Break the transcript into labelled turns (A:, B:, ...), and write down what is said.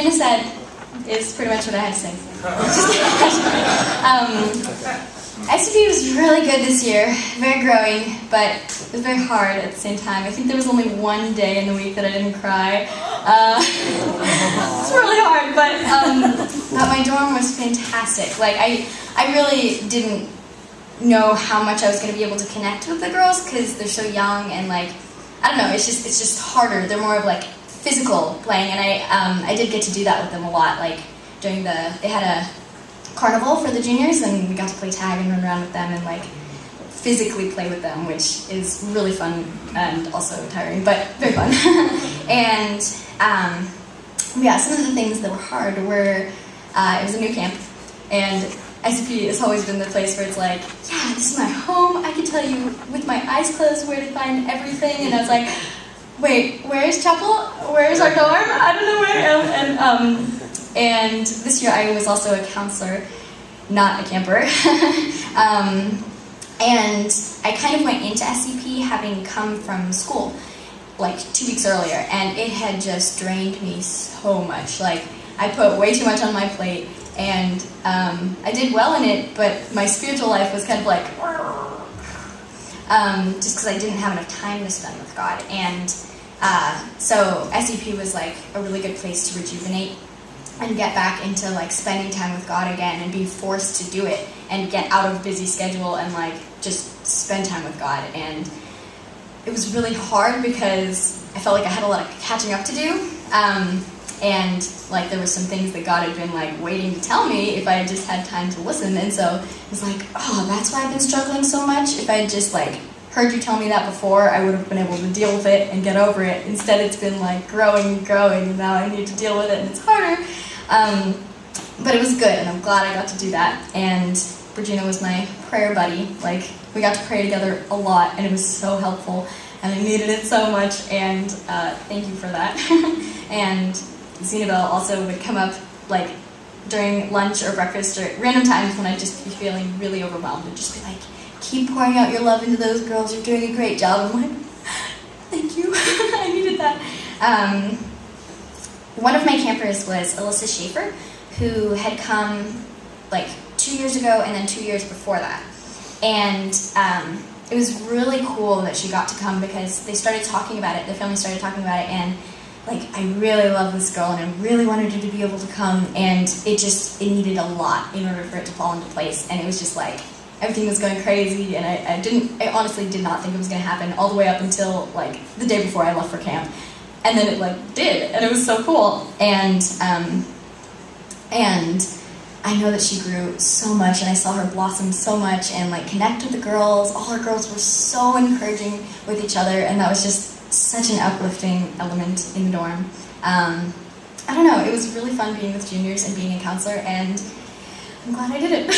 A: Regina said is pretty much what I had to say. SEP was really good this year, very growing, but it was very hard at the same time. I think there was only one day in the week that I didn't cry. It's really hard, but my dorm was fantastic. Like, I really didn't know how much I was going to be able to connect with the girls because they're so young and, like, I don't know, it's just harder. They're more of like physical playing, and I did get to do that with them a lot. Like during they had a carnival for the juniors, and we got to play tag and run around with them and like physically play with them, which is really fun and also tiring, but very fun. And yeah, some of the things that were hard were it was a new camp, and SEP has always been the place where it's like, yeah, this is my home. I can tell you with my eyes closed where to find everything. And I was like, wait, where is chapel? Where is our dorm? I don't know where. And this year I was also a counselor, not a camper. And I kind of went into SEP having come from school like 2 weeks earlier, and it had just drained me so much. Like, I put way too much on my plate. And I did well in it, but my spiritual life was kind of like, just because I didn't have enough time to spend with God. And so SEP was like a really good place to rejuvenate and get back into like spending time with God again and be forced to do it and get out of a busy schedule and like just spend time with God. And it was really hard because I felt like I had a lot of catching up to do. And like there were some things that God had been like waiting to tell me if I had just had time to listen. And so it was like, oh, that's why I've been struggling so much. If I had just like heard you tell me that before, I would have been able to deal with it and get over it. Instead, it's been like growing and growing, and now I need to deal with it, and it's harder. But it was good, and I'm glad I got to do that. And Regina was my prayer buddy. Like, we got to pray together a lot, and it was so helpful, and I needed it so much. And thank you for that. And Zinabelle also would come up like during lunch or breakfast or random times when I'd just be feeling really overwhelmed and just be like, keep pouring out your love into those girls, you're doing a great job. I'm like, thank you. I needed that. One of my campers was Alyssa Schaefer, who had come like 2 years ago and then 2 years before that. And it was really cool that she got to come because they started talking about it, the family started talking about it, and like, I really love this girl and I really wanted her to be able to come, and it needed a lot in order for it to fall into place. And it was just like, everything was going crazy, and I honestly did not think it was going to happen all the way up until like the day before I left for camp. And then it like did, and it was so cool. And I know that she grew so much, and I saw her blossom so much and like connect with the girls. All our girls were so encouraging with each other, and that was just such an uplifting element in the dorm. I don't know, it was really fun being with juniors and being a counselor, and I'm glad I did it.